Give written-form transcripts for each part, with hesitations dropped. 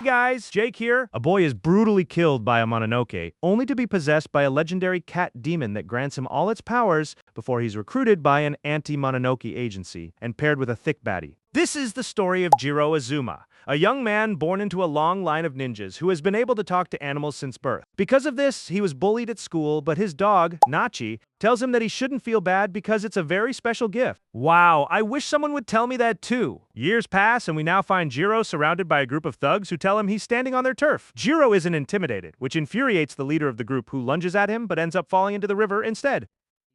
Hey guys, Jake here. A boy is brutally killed by a Mononoke, only to be possessed by a legendary cat demon that grants him all its powers before he's recruited by an anti-Mononoke agency and paired with a thick baddie. This is the story of Jiro Azuma, a young man born into a long line of ninjas who has been able to talk to animals since birth. Because of this, he was bullied at school, but his dog, Nachi, tells him that he shouldn't feel bad because it's a very special gift. Wow, I wish someone would tell me that too. Years pass and we now find Jiro surrounded by a group of thugs who tell him he's standing on their turf. Jiro isn't intimidated, which infuriates the leader of the group who lunges at him but ends up falling into the river instead.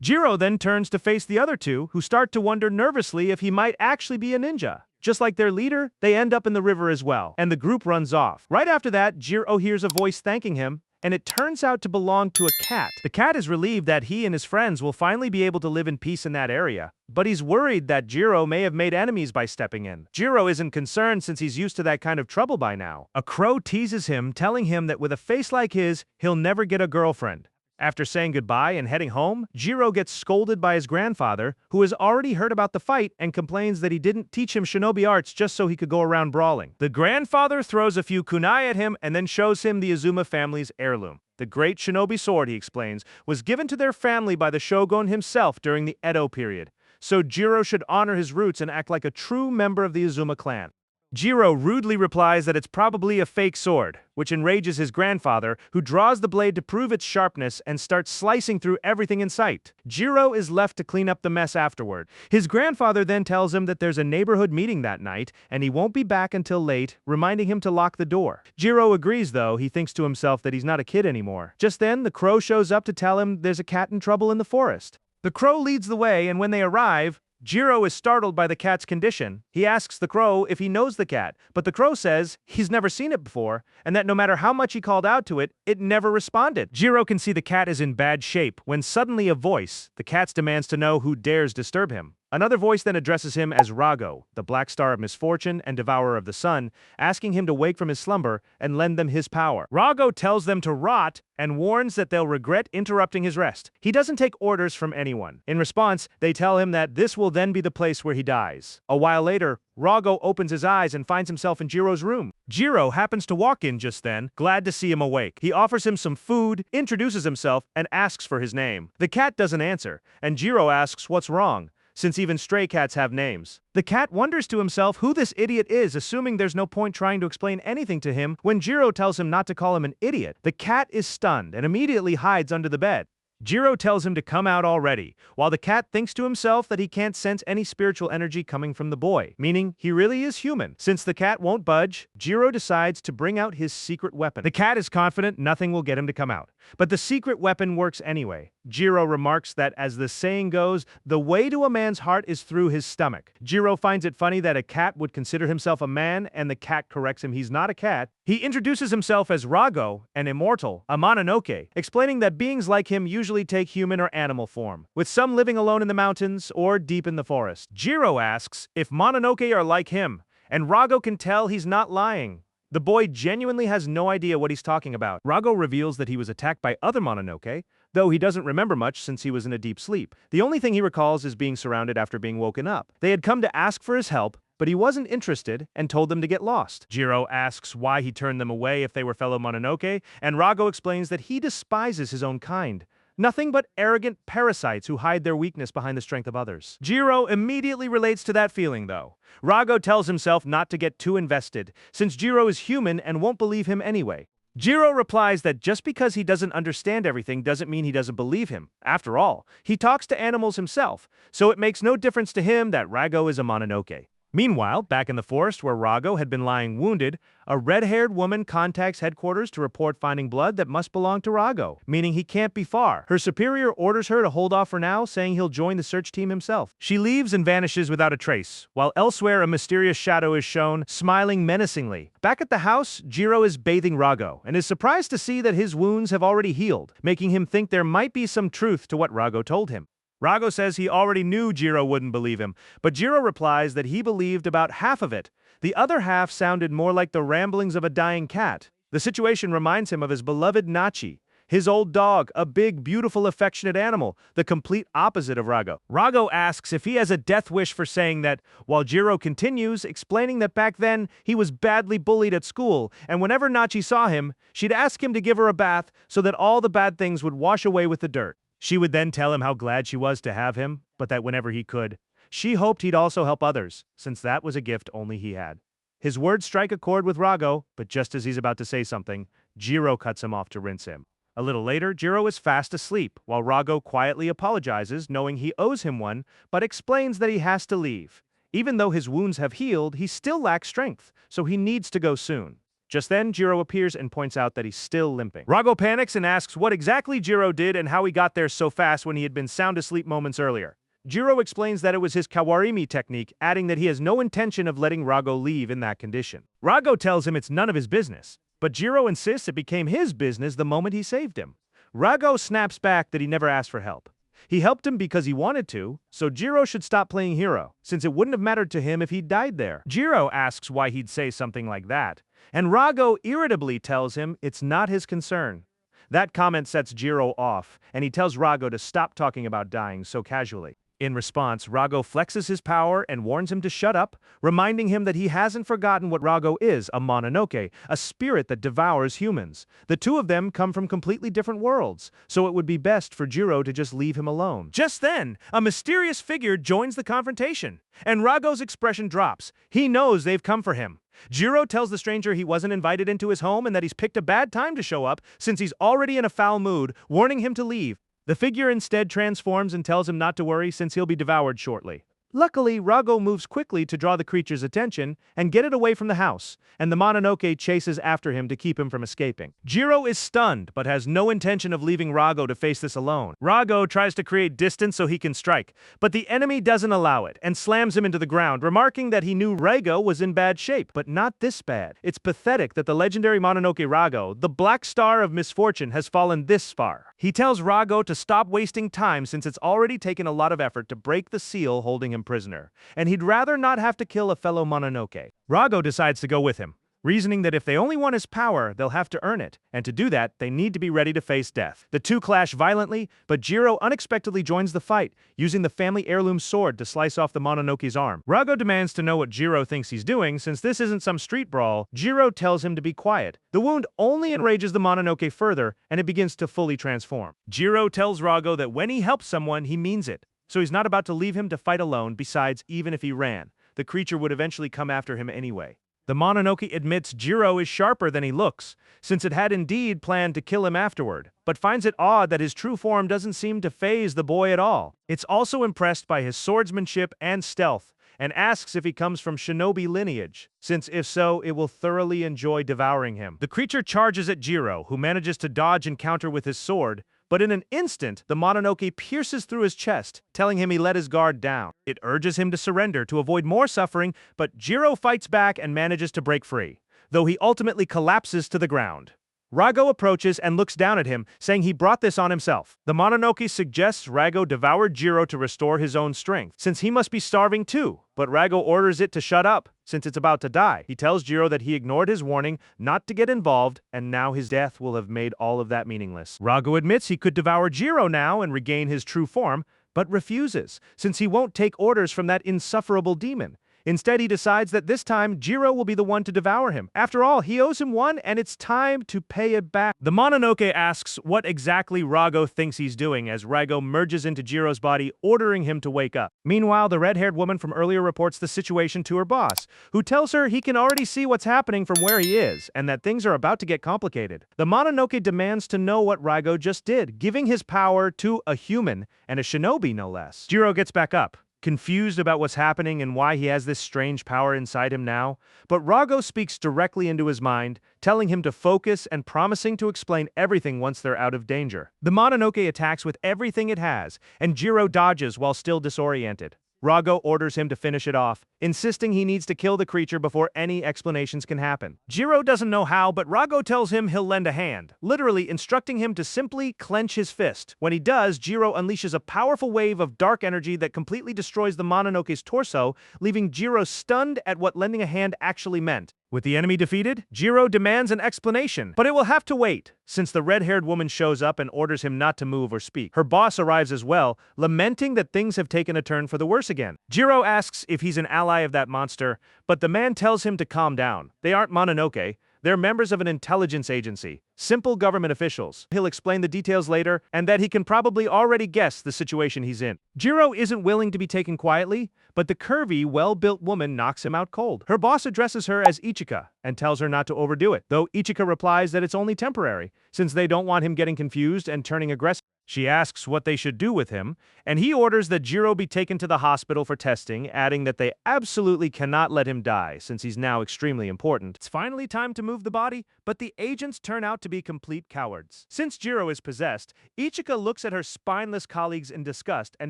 Jiro then turns to face the other two, who start to wonder nervously if he might actually be a ninja. Just like their leader, they end up in the river as well, and the group runs off. Right after that, Jiro hears a voice thanking him, and it turns out to belong to a cat. The cat is relieved that he and his friends will finally be able to live in peace in that area, but he's worried that Jiro may have made enemies by stepping in. Jiro isn't concerned since he's used to that kind of trouble by now. A crow teases him, telling him that with a face like his, he'll never get a girlfriend. After saying goodbye and heading home, Jiro gets scolded by his grandfather, who has already heard about the fight and complains that he didn't teach him shinobi arts just so he could go around brawling. The grandfather throws a few kunai at him and then shows him the Azuma family's heirloom. The great shinobi sword, he explains, was given to their family by the shogun himself during the Edo period, so Jiro should honor his roots and act like a true member of the Azuma clan. Jiro rudely replies that it's probably a fake sword, which enrages his grandfather, who draws the blade to prove its sharpness and starts slicing through everything in sight. Jiro is left to clean up the mess afterward. His grandfather then tells him that there's a neighborhood meeting that night, and he won't be back until late, reminding him to lock the door. Jiro agrees, though. He thinks to himself that he's not a kid anymore. Just then, the crow shows up to tell him there's a cat in trouble in the forest. The crow leads the way, and when they arrive, Jiro is startled by the cat's condition. He asks the crow if he knows the cat, but the crow says he's never seen it before, and that no matter how much he called out to it, it never responded. Jiro can see the cat is in bad shape when suddenly a voice, the cat's, demands to know who dares disturb him. Another voice then addresses him as Rago, the black star of misfortune and devourer of the sun, asking him to wake from his slumber and lend them his power. Rago tells them to rot and warns that they'll regret interrupting his rest. He doesn't take orders from anyone. In response, they tell him that this will then be the place where he dies. A while later, Rago opens his eyes and finds himself in Jiro's room. Jiro happens to walk in just then, glad to see him awake. He offers him some food, introduces himself, and asks for his name. The cat doesn't answer, and Jiro asks what's wrong, since even stray cats have names. The cat wonders to himself who this idiot is, assuming there's no point trying to explain anything to him when Jiro tells him not to call him an idiot. The cat is stunned and immediately hides under the bed. Jiro tells him to come out already, while the cat thinks to himself that he can't sense any spiritual energy coming from the boy, meaning he really is human. Since the cat won't budge, Jiro decides to bring out his secret weapon. The cat is confident nothing will get him to come out, but the secret weapon works anyway. Jiro remarks that, as the saying goes, the way to a man's heart is through his stomach. Jiro finds it funny that a cat would consider himself a man, and the cat corrects him he's not a cat. He introduces himself as Rago, an immortal, a Mononoke, explaining that beings like him usually take human or animal form, with some living alone in the mountains or deep in the forest. Jiro asks if Mononoke are like him, and Rago can tell he's not lying. The boy genuinely has no idea what he's talking about. Rago reveals that he was attacked by other Mononoke, though he doesn't remember much since he was in a deep sleep. The only thing he recalls is being surrounded after being woken up. They had come to ask for his help, but he wasn't interested and told them to get lost. Jiro asks why he turned them away if they were fellow Mononoke, and Rago explains that he despises his own kind. Nothing but arrogant parasites who hide their weakness behind the strength of others. Jiro immediately relates to that feeling, though. Rago tells himself not to get too invested, since Jiro is human and won't believe him anyway. Jiro replies that just because he doesn't understand everything doesn't mean he doesn't believe him. After all, he talks to animals himself, so it makes no difference to him that Rago is a Mononoke. Meanwhile, back in the forest where Rago had been lying wounded, a red-haired woman contacts headquarters to report finding blood that must belong to Rago, meaning he can't be far. Her superior orders her to hold off for now, saying he'll join the search team himself. She leaves and vanishes without a trace, while elsewhere a mysterious shadow is shown, smiling menacingly. Back at the house, Jiro is bathing Rago, and is surprised to see that his wounds have already healed, making him think there might be some truth to what Rago told him. Rago says he already knew Jiro wouldn't believe him, but Jiro replies that he believed about half of it. The other half sounded more like the ramblings of a dying cat. The situation reminds him of his beloved Nachi. his old dog, a big, beautiful, affectionate animal, the complete opposite of Rago. Rago asks if he has a death wish for saying that, while Jiro continues, explaining that back then he was badly bullied at school, and whenever Nachi saw him, she'd ask him to give her a bath so that all the bad things would wash away with the dirt. She would then tell him how glad she was to have him, but that whenever he could, she hoped he'd also help others, since that was a gift only he had. His words strike a chord with Rago, but just as he's about to say something, Jiro cuts him off to rinse him. A little later, Jiro is fast asleep, while Rago quietly apologizes, knowing he owes him one, but explains that he has to leave. Even though his wounds have healed, he still lacks strength, so he needs to go soon. Just then, Jiro appears and points out that he's still limping. Rago panics and asks what exactly Jiro did and how he got there so fast when he had been sound asleep moments earlier. Jiro explains that it was his kawarimi technique, adding that he has no intention of letting Rago leave in that condition. Rago tells him it's none of his business, but Jiro insists it became his business the moment he saved him. Rago snaps back that he never asked for help. He helped him because he wanted to, so Jiro should stop playing hero, since it wouldn't have mattered to him if he died there. Jiro asks why he'd say something like that, and Rago irritably tells him it's not his concern. That comment sets Jiro off, and he tells Rago to stop talking about dying so casually. In response, Rago flexes his power and warns him to shut up, reminding him that he hasn't forgotten what Rago is, a Mononoke, a spirit that devours humans. The two of them come from completely different worlds, so it would be best for Jiro to just leave him alone. Just then, a mysterious figure joins the confrontation, and Rago's expression drops. He knows they've come for him. Jiro tells the stranger he wasn't invited into his home and that he's picked a bad time to show up since he's already in a foul mood, warning him to leave. The figure instead transforms and tells him not to worry since he'll be devoured shortly. Luckily, Rago moves quickly to draw the creature's attention and get it away from the house, and the Mononoke chases after him to keep him from escaping. Jiro is stunned, but has no intention of leaving Rago to face this alone. Rago tries to create distance so he can strike, but the enemy doesn't allow it and slams him into the ground, remarking that he knew Rago was in bad shape, but not this bad. It's pathetic that the legendary Mononoke Rago, the black star of misfortune, has fallen this far. He tells Rago to stop wasting time since it's already taken a lot of effort to break the seal holding him prisoner, and he'd rather not have to kill a fellow Mononoke. Rago decides to go with him, reasoning that if they only want his power, they'll have to earn it, and to do that, they need to be ready to face death. The two clash violently, but Jiro unexpectedly joins the fight, using the family heirloom sword to slice off the Mononoke's arm. Rago demands to know what Jiro thinks he's doing, since this isn't some street brawl. Jiro tells him to be quiet. The wound only enrages the Mononoke further, and it begins to fully transform. Jiro tells Rago that when he helps someone, he means it, so he's not about to leave him to fight alone. Besides, even if he ran, the creature would eventually come after him anyway. The Mononoke admits Jiro is sharper than he looks, since it had indeed planned to kill him afterward, but finds it odd that his true form doesn't seem to faze the boy at all. It's also impressed by his swordsmanship and stealth, and asks if he comes from shinobi lineage, since if so, it will thoroughly enjoy devouring him. The creature charges at Jiro, who manages to dodge and counter with his sword, but in an instant, the Mononoke pierces through his chest, telling him he let his guard down. It urges him to surrender to avoid more suffering, but Jiro fights back and manages to break free, though he ultimately collapses to the ground. Rago approaches and looks down at him, saying he brought this on himself. The Mononoke suggests Rago devour Jiro to restore his own strength, since he must be starving too, but Rago orders it to shut up, since it's about to die. He tells Jiro that he ignored his warning not to get involved, and now his death will have made all of that meaningless. Rago admits he could devour Jiro now and regain his true form, but refuses, since he won't take orders from that insufferable demon. Instead, he decides that this time, Jiro will be the one to devour him. After all, he owes him one, and it's time to pay it back. The Mononoke asks what exactly Rago thinks he's doing as Rago merges into Jiro's body, ordering him to wake up. Meanwhile, the red-haired woman from earlier reports the situation to her boss, who tells her he can already see what's happening from where he is, and that things are about to get complicated. The Mononoke demands to know what Rago just did, giving his power to a human, and a shinobi no less. Jiro gets back up, confused about what's happening and why he has this strange power inside him now, but Rago speaks directly into his mind, telling him to focus and promising to explain everything once they're out of danger. The Mononoke attacks with everything it has, and Jiro dodges while still disoriented. Rago orders him to finish it off, insisting he needs to kill the creature before any explanations can happen. Jiro doesn't know how, but Rago tells him he'll lend a hand, literally instructing him to simply clench his fist. When he does, Jiro unleashes a powerful wave of dark energy that completely destroys the Mononoke's torso, leaving Jiro stunned at what lending a hand actually meant. With the enemy defeated, Jiro demands an explanation, but it will have to wait, since the red-haired woman shows up and orders him not to move or speak. Her boss arrives as well, lamenting that things have taken a turn for the worse again. Jiro asks if he's an ally of that monster, but the man tells him to calm down. They aren't Mononoke. They're members of an intelligence agency, simple government officials. He'll explain the details later, and that he can probably already guess the situation he's in. Jiro isn't willing to be taken quietly, but the curvy, well-built woman knocks him out cold. Her boss addresses her as Ichika and tells her not to overdo it, though Ichika replies that it's only temporary, since they don't want him getting confused and turning aggressive. She asks what they should do with him, and he orders that Jiro be taken to the hospital for testing, adding that they absolutely cannot let him die, since he's now extremely important. It's finally time to move the body, but the agents turn out to be complete cowards. Since Jiro is possessed, Ichika looks at her spineless colleagues in disgust and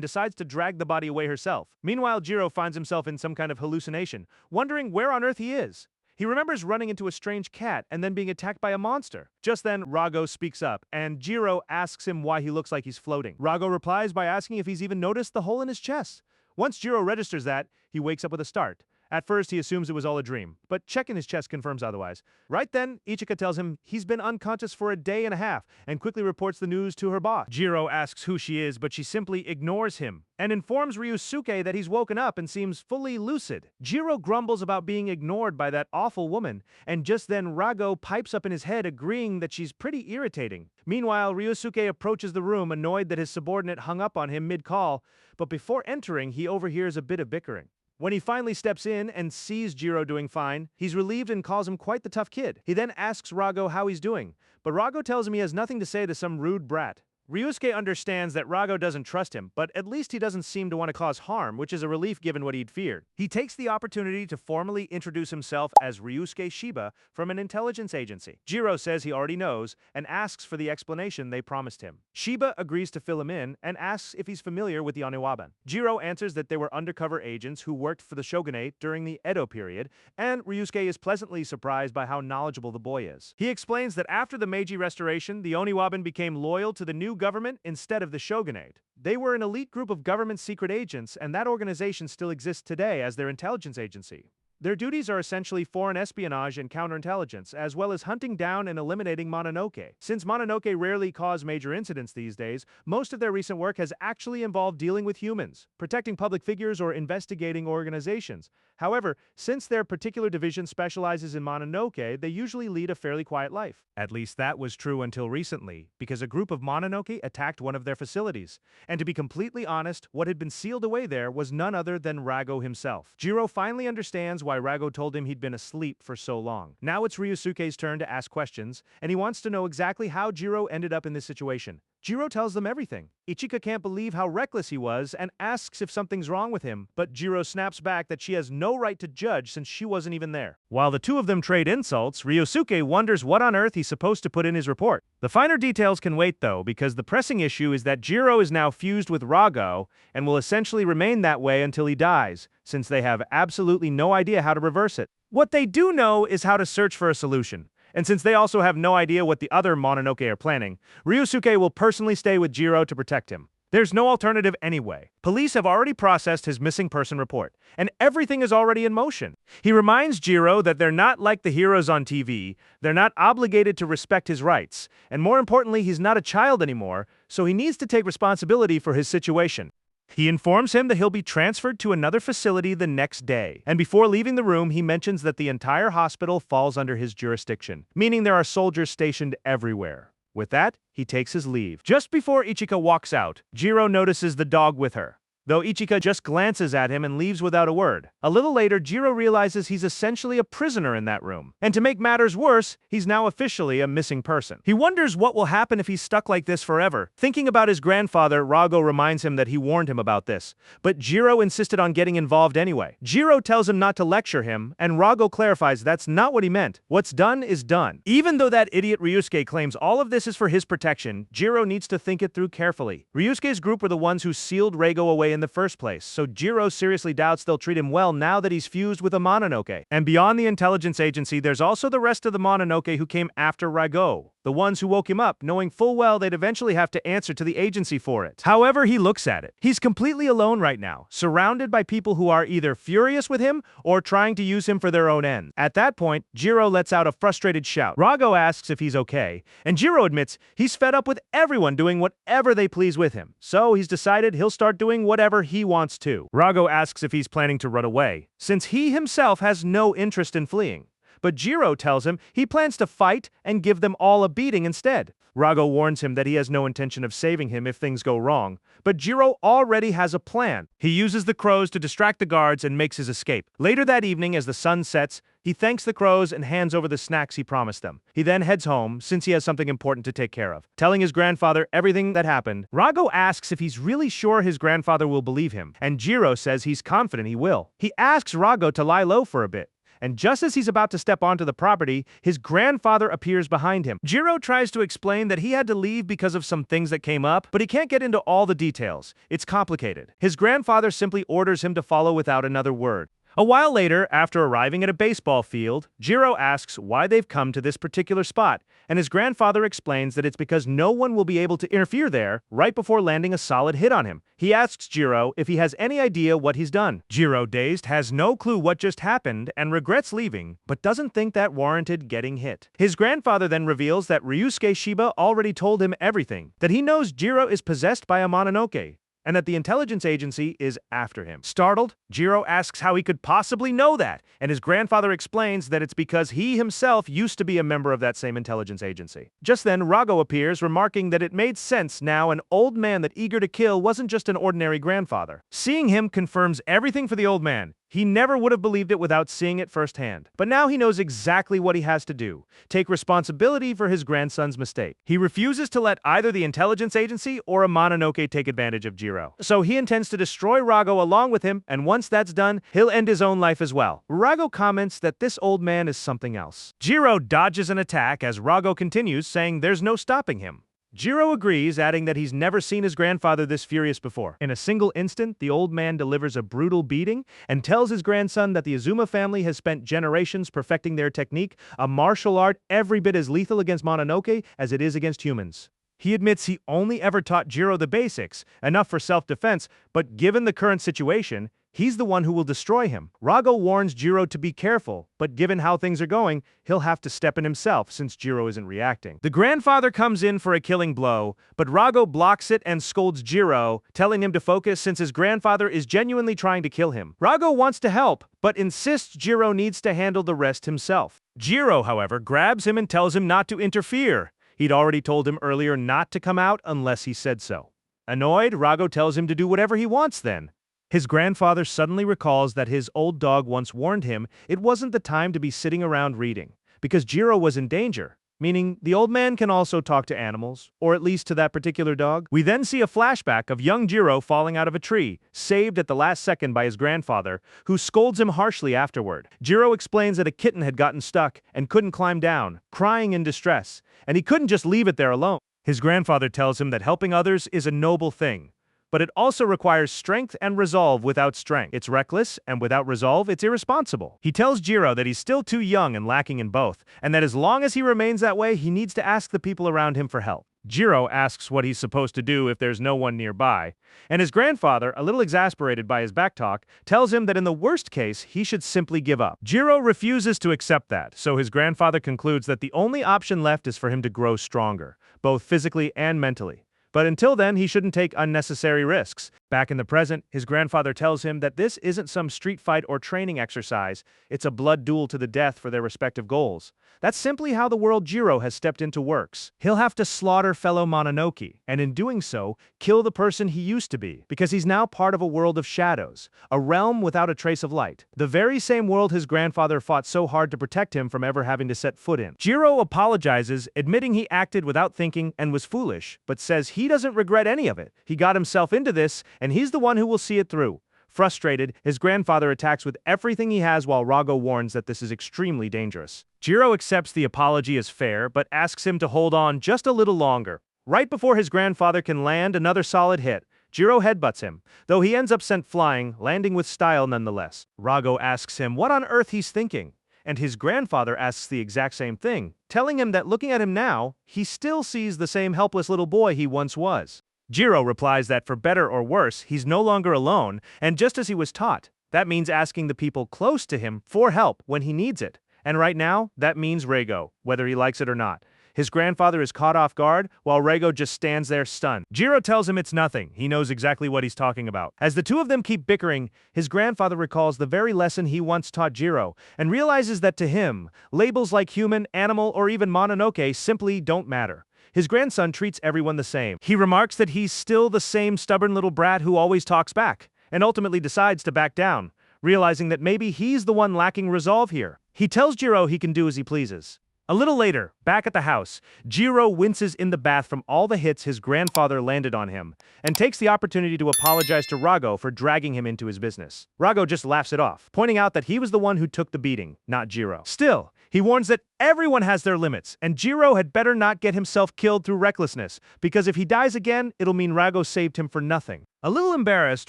decides to drag the body away herself. Meanwhile, Jiro finds himself in some kind of hallucination, wondering where on earth he is. He remembers running into a strange cat and then being attacked by a monster. Just then, Rago speaks up, and Jiro asks him why he looks like he's floating. Rago replies by asking if he's even noticed the hole in his chest. Once Jiro registers that, he wakes up with a start. At first, he assumes it was all a dream, but checking his chest confirms otherwise. Right then, Ichika tells him he's been unconscious for a day and a half and quickly reports the news to her boss. Jiro asks who she is, but she simply ignores him and informs Ryusuke that he's woken up and seems fully lucid. Jiro grumbles about being ignored by that awful woman, and just then Rago pipes up in his head agreeing that she's pretty irritating. Meanwhile, Ryusuke approaches the room annoyed that his subordinate hung up on him mid-call, but before entering, he overhears a bit of bickering. When he finally steps in and sees Jiro doing fine, he's relieved and calls him quite the tough kid. He then asks Rago how he's doing, but Rago tells him he has nothing to say to some rude brat. Ryusuke understands that Rago doesn't trust him, but at least he doesn't seem to want to cause harm, which is a relief given what he'd feared. He takes the opportunity to formally introduce himself as Ryusuke Shiba from an intelligence agency. Jiro says he already knows and asks for the explanation they promised him. Shiba agrees to fill him in and asks if he's familiar with the Oniwaban. Jiro answers that they were undercover agents who worked for the shogunate during the Edo period, and Ryusuke is pleasantly surprised by how knowledgeable the boy is. He explains that after the Meiji Restoration, the Oniwaban became loyal to the new government instead of the shogunate. They were an elite group of government secret agents, and that organization still exists today as their intelligence agency. Their duties are essentially foreign espionage and counterintelligence, as well as hunting down and eliminating Mononoke. Since Mononoke rarely cause major incidents these days, most of their recent work has actually involved dealing with humans, protecting public figures, or investigating organizations. However, since their particular division specializes in Mononoke, they usually lead a fairly quiet life. At least that was true until recently, because a group of Mononoke attacked one of their facilities. And to be completely honest, what had been sealed away there was none other than Rago himself. Jiro finally understands why Rago told him he'd been asleep for so long. Now it's Ryusuke's turn to ask questions, and he wants to know exactly how Jiro ended up in this situation. Jiro tells them everything. Ichika can't believe how reckless he was and asks if something's wrong with him, but Jiro snaps back that she has no right to judge since she wasn't even there. While the two of them trade insults, Ryusuke wonders what on earth he's supposed to put in his report. The finer details can wait though, because the pressing issue is that Jiro is now fused with Rago and will essentially remain that way until he dies, since they have absolutely no idea how to reverse it. What they do know is how to search for a solution. And since they also have no idea what the other Mononoke are planning, Ryusuke will personally stay with Jiro to protect him. There's no alternative anyway. Police have already processed his missing person report, and everything is already in motion. He reminds Jiro that they're not like the heroes on TV, they're not obligated to respect his rights, and more importantly, he's not a child anymore, so he needs to take responsibility for his situation. He informs him that he'll be transferred to another facility the next day, and before leaving the room, he mentions that the entire hospital falls under his jurisdiction, meaning there are soldiers stationed everywhere. With that, he takes his leave. Just before Ichika walks out, Jiro notices the dog with her, though Ichika just glances at him and leaves without a word. A little later, Jiro realizes he's essentially a prisoner in that room. And to make matters worse, he's now officially a missing person. He wonders what will happen if he's stuck like this forever. Thinking about his grandfather, Rago reminds him that he warned him about this. But Jiro insisted on getting involved anyway. Jiro tells him not to lecture him, and Rago clarifies that's not what he meant. What's done is done. Even though that idiot Ryusuke claims all of this is for his protection, Jiro needs to think it through carefully. Ryusuke's group were the ones who sealed Rago away in the first place, so Jiro seriously doubts they'll treat him well now that he's fused with a Mononoke. And beyond the intelligence agency, there's also the rest of the Mononoke who came after Rago. the ones who woke him up, knowing full well they'd eventually have to answer to the agency for it. However he looks at it, he's completely alone right now, surrounded by people who are either furious with him or trying to use him for their own ends. At that point, Jiro lets out a frustrated shout. Rago asks if he's okay, and Jiro admits he's fed up with everyone doing whatever they please with him, so he's decided he'll start doing whatever he wants to. Rago asks if he's planning to run away, since he himself has no interest in fleeing. But Jiro tells him he plans to fight and give them all a beating instead. Rago warns him that he has no intention of saving him if things go wrong, but Jiro already has a plan. He uses the crows to distract the guards and makes his escape. Later that evening, as the sun sets, he thanks the crows and hands over the snacks he promised them. He then heads home, since he has something important to take care of. Telling his grandfather everything that happened, Rago asks if he's really sure his grandfather will believe him, and Jiro says he's confident he will. He asks Rago to lie low for a bit, and just as he's about to step onto the property, his grandfather appears behind him. Jiro tries to explain that he had to leave because of some things that came up, but he can't get into all the details. It's complicated. His grandfather simply orders him to follow without another word. A while later, after arriving at a baseball field, Jiro asks why they've come to this particular spot, and his grandfather explains that it's because no one will be able to interfere there right before landing a solid hit on him. He asks Jiro if he has any idea what he's done. Jiro, dazed, has no clue what just happened and regrets leaving, but doesn't think that warranted getting hit. His grandfather then reveals that Ryusuke Shiba already told him everything, that he knows Jiro is possessed by a Mononoke, and that the intelligence agency is after him. Startled, Jiro asks how he could possibly know that, and his grandfather explains that it's because he himself used to be a member of that same intelligence agency. Just then, Rago appears, remarking that it made sense now an old man that eager to kill wasn't just an ordinary grandfather. Seeing him confirms everything for the old man. He never would have believed it without seeing it firsthand. But now he knows exactly what he has to do: take responsibility for his grandson's mistake. He refuses to let either the intelligence agency or a Mononoke take advantage of Jiro. So he intends to destroy Rago along with him, and once that's done, he'll end his own life as well. Rago comments that this old man is something else. Jiro dodges an attack as Rago continues, saying there's no stopping him. Jiro agrees, adding that he's never seen his grandfather this furious before. In a single instant, the old man delivers a brutal beating and tells his grandson that the Azuma family has spent generations perfecting their technique, a martial art every bit as lethal against Mononoke as it is against humans. He admits he only ever taught Jiro the basics, enough for self-defense, but given the current situation, he's the one who will destroy him. Rago warns Jiro to be careful, but given how things are going, he'll have to step in himself since Jiro isn't reacting. The grandfather comes in for a killing blow, but Rago blocks it and scolds Jiro, telling him to focus since his grandfather is genuinely trying to kill him. Rago wants to help, but insists Jiro needs to handle the rest himself. Jiro, however, grabs him and tells him not to interfere. He'd already told him earlier not to come out unless he said so. Annoyed, Rago tells him to do whatever he wants then. His grandfather suddenly recalls that his old dog once warned him it wasn't the time to be sitting around reading, because Jiro was in danger, meaning the old man can also talk to animals, or at least to that particular dog. We then see a flashback of young Jiro falling out of a tree, saved at the last second by his grandfather, who scolds him harshly afterward. Jiro explains that a kitten had gotten stuck and couldn't climb down, crying in distress, and he couldn't just leave it there alone. His grandfather tells him that helping others is a noble thing, but it also requires strength and resolve without strength. It's reckless, and without resolve, it's irresponsible. He tells Jiro that he's still too young and lacking in both, and that as long as he remains that way, he needs to ask the people around him for help. Jiro asks what he's supposed to do if there's no one nearby, and his grandfather, a little exasperated by his backtalk, tells him that in the worst case, he should simply give up. Jiro refuses to accept that, so his grandfather concludes that the only option left is for him to grow stronger, both physically and mentally. But until then, he shouldn't take unnecessary risks. Back in the present, his grandfather tells him that this isn't some street fight or training exercise, it's a blood duel to the death for their respective goals. That's simply how the world Jiro has stepped into works. He'll have to slaughter fellow Mononoke, and in doing so, kill the person he used to be, because he's now part of a world of shadows, a realm without a trace of light. The very same world his grandfather fought so hard to protect him from ever having to set foot in. Jiro apologizes, admitting he acted without thinking and was foolish, but says he doesn't regret any of it. He got himself into this, and he's the one who will see it through. Frustrated, his grandfather attacks with everything he has while Rago warns that this is extremely dangerous. Jiro accepts the apology as fair, but asks him to hold on just a little longer. Right before his grandfather can land another solid hit, Jiro headbutts him, though he ends up sent flying, landing with style nonetheless. Rago asks him what on earth he's thinking, and his grandfather asks the exact same thing, telling him that looking at him now, he still sees the same helpless little boy he once was. Jiro replies that for better or worse, he's no longer alone, and just as he was taught, that means asking the people close to him for help when he needs it. And right now, that means Reigo, whether he likes it or not. His grandfather is caught off guard, while Reigo just stands there stunned. Jiro tells him it's nothing. He knows exactly what he's talking about. As the two of them keep bickering, his grandfather recalls the very lesson he once taught Jiro, and realizes that to him, labels like human, animal, or even Mononoke simply don't matter. His grandson treats everyone the same. He remarks that he's still the same stubborn little brat who always talks back, and ultimately decides to back down, realizing that maybe he's the one lacking resolve here. He tells Jiro he can do as he pleases. A little later, back at the house, Jiro winces in the bath from all the hits his grandfather landed on him, and takes the opportunity to apologize to Rago for dragging him into his business. Rago just laughs it off, pointing out that he was the one who took the beating, not Jiro. Still, he warns that everyone has their limits, and Jiro had better not get himself killed through recklessness, because if he dies again, it'll mean Rago saved him for nothing. A little embarrassed,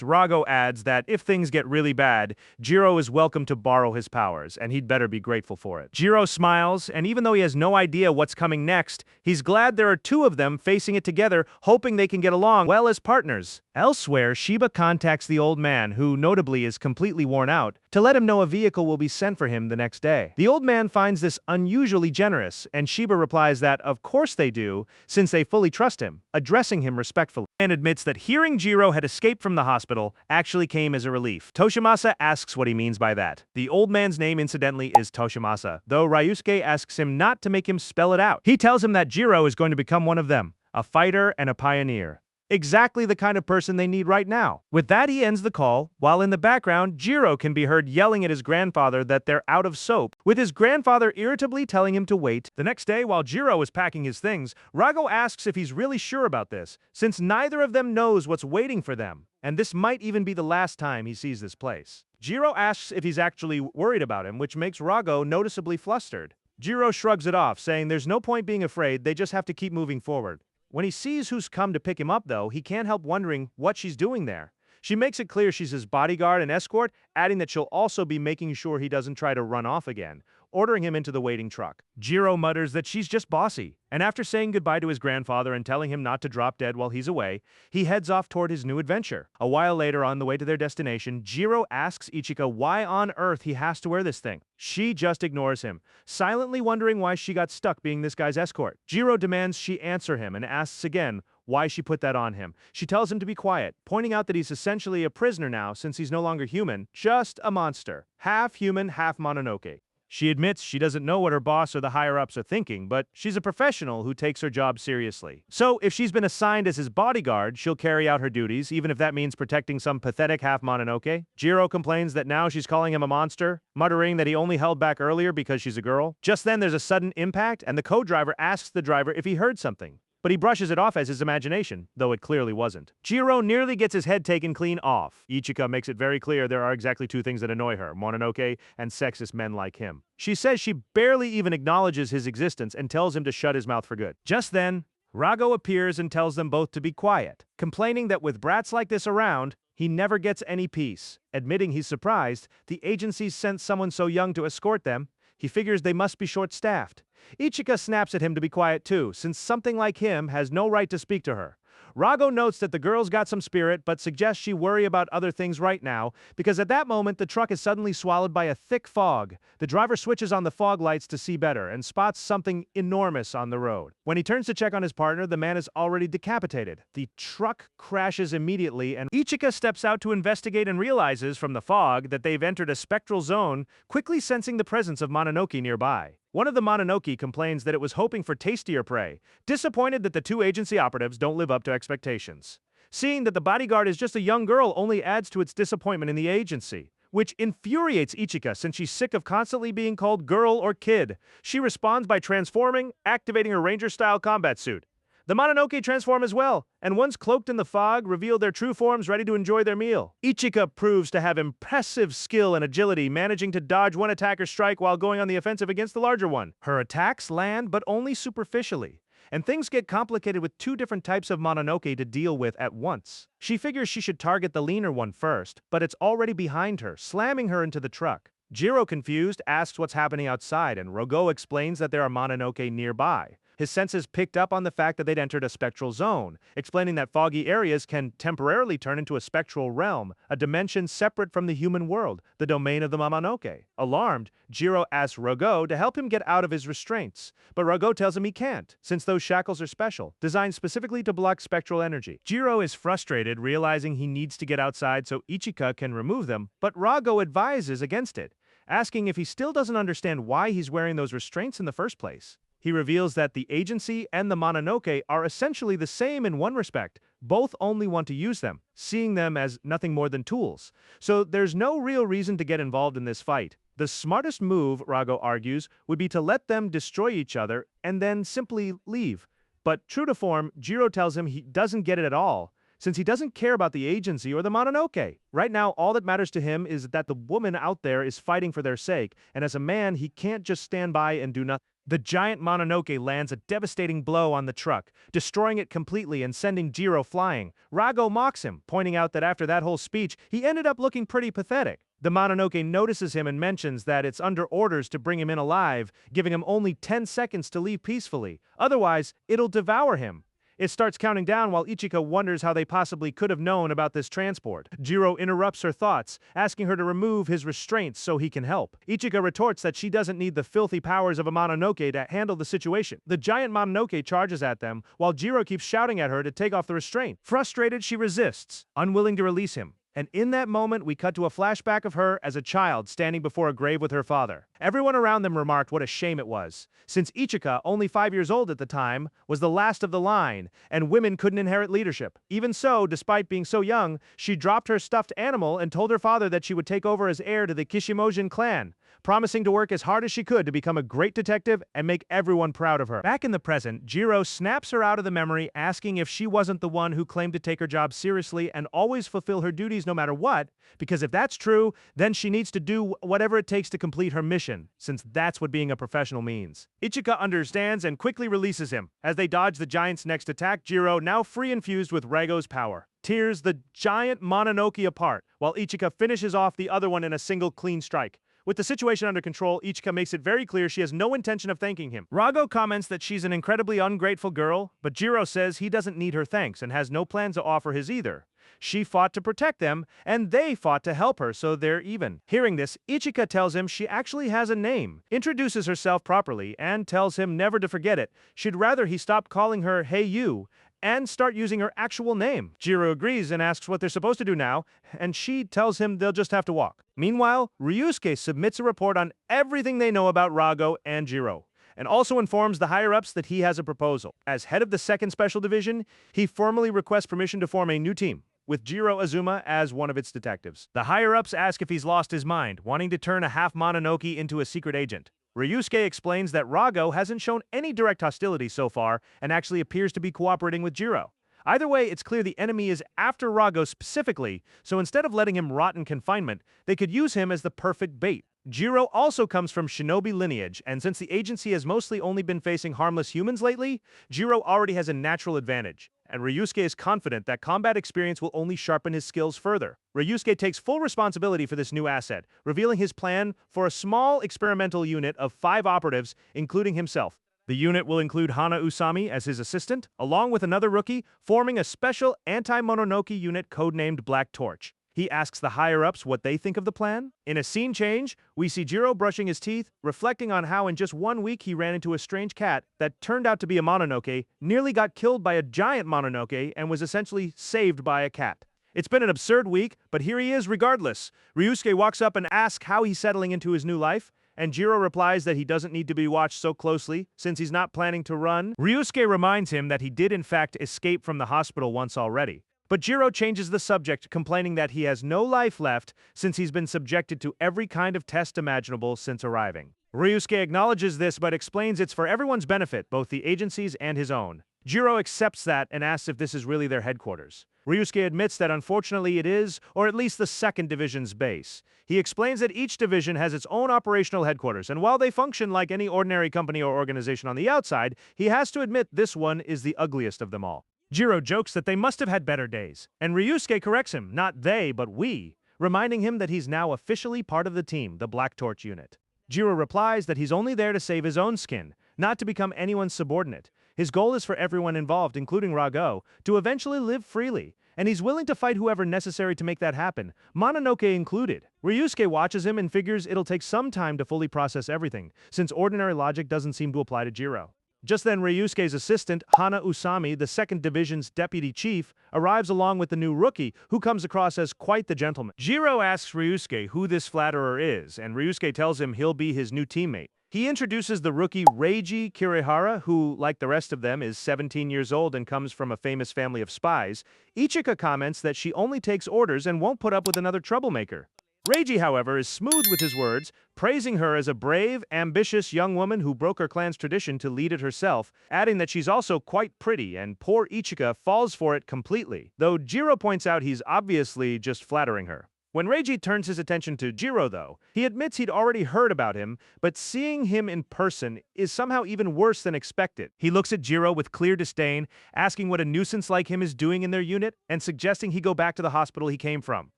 Rago adds that if things get really bad, Jiro is welcome to borrow his powers, and he'd better be grateful for it. Jiro smiles, and even though he has no idea what's coming next, he's glad there are two of them facing it together, hoping they can get along well as partners. Elsewhere, Shiba contacts the old man, who notably is completely worn out, to let him know a vehicle will be sent for him the next day. The old man finds this unusually generous, and Shiba replies that of course they do, since they fully trust him, addressing him respectfully, and admits that hearing Jiro had escaped from the hospital actually came as a relief. Toshimasa asks what he means by that. The old man's name, incidentally, is Toshimasa, though Ryusuke asks him not to make him spell it out. He tells him that Jiro is going to become one of them, a fighter and a pioneer. Exactly the kind of person they need right now. With that, he ends the call, while in the background, Jiro can be heard yelling at his grandfather that they're out of soap, with his grandfather irritably telling him to wait. The next day, while Jiro is packing his things, Rago asks if he's really sure about this, since neither of them knows what's waiting for them, and this might even be the last time he sees this place. Jiro asks if he's actually worried about him, which makes Rago noticeably flustered. Jiro shrugs it off, saying there's no point being afraid, they just have to keep moving forward. When he sees who's come to pick him up, though, he can't help wondering what she's doing there. She makes it clear she's his bodyguard and escort, adding that she'll also be making sure he doesn't try to run off again, ordering him into the waiting truck. Jiro mutters that she's just bossy, and after saying goodbye to his grandfather and telling him not to drop dead while he's away, he heads off toward his new adventure. A while later, on the way to their destination, Jiro asks Ichika why on earth he has to wear this thing. She just ignores him, silently wondering why she got stuck being this guy's escort. Jiro demands she answer him and asks again why she put that on him. She tells him to be quiet, pointing out that he's essentially a prisoner now since he's no longer human, just a monster. Half human, half Mononoke. She admits she doesn't know what her boss or the higher-ups are thinking, but she's a professional who takes her job seriously. So, if she's been assigned as his bodyguard, she'll carry out her duties, even if that means protecting some pathetic half-Mononoke. Jiro complains that now she's calling him a monster, muttering that he only held back earlier because she's a girl. Just then, there's a sudden impact, and the co-driver asks the driver if he heard something. But he brushes it off as his imagination, though it clearly wasn't. Jiro nearly gets his head taken clean off. Ichika makes it very clear there are exactly two things that annoy her, Mononoke and sexist men like him. She says she barely even acknowledges his existence and tells him to shut his mouth for good. Just then, Rago appears and tells them both to be quiet, complaining that with brats like this around, he never gets any peace. Admitting he's surprised, the agency's sent someone so young to escort them, he figures they must be short-staffed. Ichika snaps at him to be quiet too, since something like him has no right to speak to her. Rago notes that the girl's got some spirit, but suggests she worry about other things right now, because at that moment the truck is suddenly swallowed by a thick fog. The driver switches on the fog lights to see better, and spots something enormous on the road. When he turns to check on his partner, the man is already decapitated. The truck crashes immediately, and Ichika steps out to investigate and realizes from the fog that they've entered a spectral zone, quickly sensing the presence of Mononoke nearby. One of the Mononoke complains that it was hoping for tastier prey, disappointed that the two agency operatives don't live up to expectations. Seeing that the bodyguard is just a young girl only adds to its disappointment in the agency, which infuriates Ichika since she's sick of constantly being called girl or kid. She responds by transforming, activating her ranger-style combat suit. The Mononoke transform as well, and once cloaked in the fog, reveal their true forms ready to enjoy their meal. Ichika proves to have impressive skill and agility, managing to dodge one attacker's strike while going on the offensive against the larger one. Her attacks land, but only superficially, and things get complicated with two different types of Mononoke to deal with at once. She figures she should target the leaner one first, but it's already behind her, slamming her into the truck. Jiro, confused, asks what's happening outside, and Rogo explains that there are Mononoke nearby. His senses picked up on the fact that they'd entered a spectral zone, explaining that foggy areas can temporarily turn into a spectral realm, a dimension separate from the human world, the domain of the Mononoke. Alarmed, Jiro asks Rogo to help him get out of his restraints, but Rogo tells him he can't, since those shackles are special, designed specifically to block spectral energy. Jiro is frustrated, realizing he needs to get outside so Ichika can remove them, but Rogo advises against it, asking if he still doesn't understand why he's wearing those restraints in the first place. He reveals that the agency and the Mononoke are essentially the same in one respect. Both only want to use them, seeing them as nothing more than tools. So there's no real reason to get involved in this fight. The smartest move, Rogo argues, would be to let them destroy each other and then simply leave. But true to form, Jiro tells him he doesn't get it at all, since he doesn't care about the agency or the Mononoke. Right now, all that matters to him is that the woman out there is fighting for their sake, and as a man, he can't just stand by and do nothing. The giant Mononoke lands a devastating blow on the truck, destroying it completely and sending Jiro flying. Rogo mocks him, pointing out that after that whole speech, he ended up looking pretty pathetic. The Mononoke notices him and mentions that it's under orders to bring him in alive, giving him only 10 seconds to leave peacefully. Otherwise, it'll devour him. It starts counting down while Ichika wonders how they possibly could have known about this transport. Jiro interrupts her thoughts, asking her to remove his restraints so he can help. Ichika retorts that she doesn't need the filthy powers of a Mononoke to handle the situation. The giant Mononoke charges at them, while Jiro keeps shouting at her to take off the restraint. Frustrated, she resists, unwilling to release him. And in that moment, we cut to a flashback of her as a child standing before a grave with her father. Everyone around them remarked what a shame it was, since Ichika, only 5 years old at the time, was the last of the line, and women couldn't inherit leadership. Even so, despite being so young, she dropped her stuffed animal and told her father that she would take over as heir to the Kishimojin clan, promising to work as hard as she could to become a great detective and make everyone proud of her. Back in the present, Jiro snaps her out of the memory, asking if she wasn't the one who claimed to take her job seriously and always fulfill her duties no matter what, because if that's true, then she needs to do whatever it takes to complete her mission, since that's what being a professional means. Ichika understands and quickly releases him. As they dodge the giant's next attack, Jiro, now free and fused with Rago's power, tears the giant Mononoke apart, while Ichika finishes off the other one in a single clean strike. With the situation under control, Ichika makes it very clear she has no intention of thanking him. Rago comments that she's an incredibly ungrateful girl, but Jiro says he doesn't need her thanks and has no plans to offer his either. She fought to protect them, and they fought to help her, so they're even. Hearing this, Ichika tells him she actually has a name, introduces herself properly, and tells him never to forget it. She'd rather he stop calling her "Hey You," and start using her actual name. Jiro agrees and asks what they're supposed to do now, and she tells him they'll just have to walk. Meanwhile, Ryusuke submits a report on everything they know about Rago and Jiro, and also informs the higher-ups that he has a proposal. As head of the 2nd Special Division, he formally requests permission to form a new team, with Jiro Azuma as one of its detectives. The higher-ups ask if he's lost his mind, wanting to turn a half-Mononoke into a secret agent. Ryusuke explains that Rago hasn't shown any direct hostility so far and actually appears to be cooperating with Jiro. Either way, it's clear the enemy is after Rago specifically, so instead of letting him rot in confinement, they could use him as the perfect bait. Jiro also comes from shinobi lineage, and since the agency has mostly only been facing harmless humans lately, Jiro already has a natural advantage, and Ryusuke is confident that combat experience will only sharpen his skills further. Ryusuke takes full responsibility for this new asset, revealing his plan for a small experimental unit of 5 operatives, including himself. The unit will include Hana Usami as his assistant, along with another rookie, forming a special anti-Mononoke unit codenamed Black Torch. He asks the higher-ups what they think of the plan. In a scene change, we see Jiro brushing his teeth, reflecting on how in just 1 week he ran into a strange cat that turned out to be a Mononoke, nearly got killed by a giant Mononoke, and was essentially saved by a cat. It's been an absurd week, but here he is regardless. Ryusuke walks up and asks how he's settling into his new life, and Jiro replies that he doesn't need to be watched so closely since he's not planning to run. Ryusuke reminds him that he did in fact escape from the hospital once already. But Jiro changes the subject, complaining that he has no life left since he's been subjected to every kind of test imaginable since arriving. Ryusuke acknowledges this but explains it's for everyone's benefit, both the agency's and his own. Jiro accepts that and asks if this is really their headquarters. Ryusuke admits that unfortunately it is, or at least the 2nd Division's base. He explains that each division has its own operational headquarters, and while they function like any ordinary company or organization on the outside, he has to admit this one is the ugliest of them all. Jiro jokes that they must have had better days, and Ryusuke corrects him, not they, but we. reminding him that he's now officially part of the team, the Black Torch unit. Jiro replies that he's only there to save his own skin, not to become anyone's subordinate. His goal is for everyone involved, including Rago, to eventually live freely, and he's willing to fight whoever necessary to make that happen, Mononoke included. Ryusuke watches him and figures it'll take some time to fully process everything, since ordinary logic doesn't seem to apply to Jiro. Just then, Ryusuke's assistant, Hana Usami, the 2nd Division's deputy chief, arrives along with the new rookie, who comes across as quite the gentleman. Jiro asks Ryusuke who this flatterer is, and Ryusuke tells him he'll be his new teammate. He introduces the rookie Reiji Kirihara, who, like the rest of them, is 17 years old and comes from a famous family of spies. Ichika comments that she only takes orders and won't put up with another troublemaker. Reiji, however, is smooth with his words, praising her as a brave, ambitious young woman who broke her clan's tradition to lead it herself, adding that she's also quite pretty, and poor Ichika falls for it completely, though Jiro points out he's obviously just flattering her. When Reiji turns his attention to Jiro, though, he admits he'd already heard about him, but seeing him in person is somehow even worse than expected. He looks at Jiro with clear disdain, asking what a nuisance like him is doing in their unit, and suggesting he go back to the hospital he came from.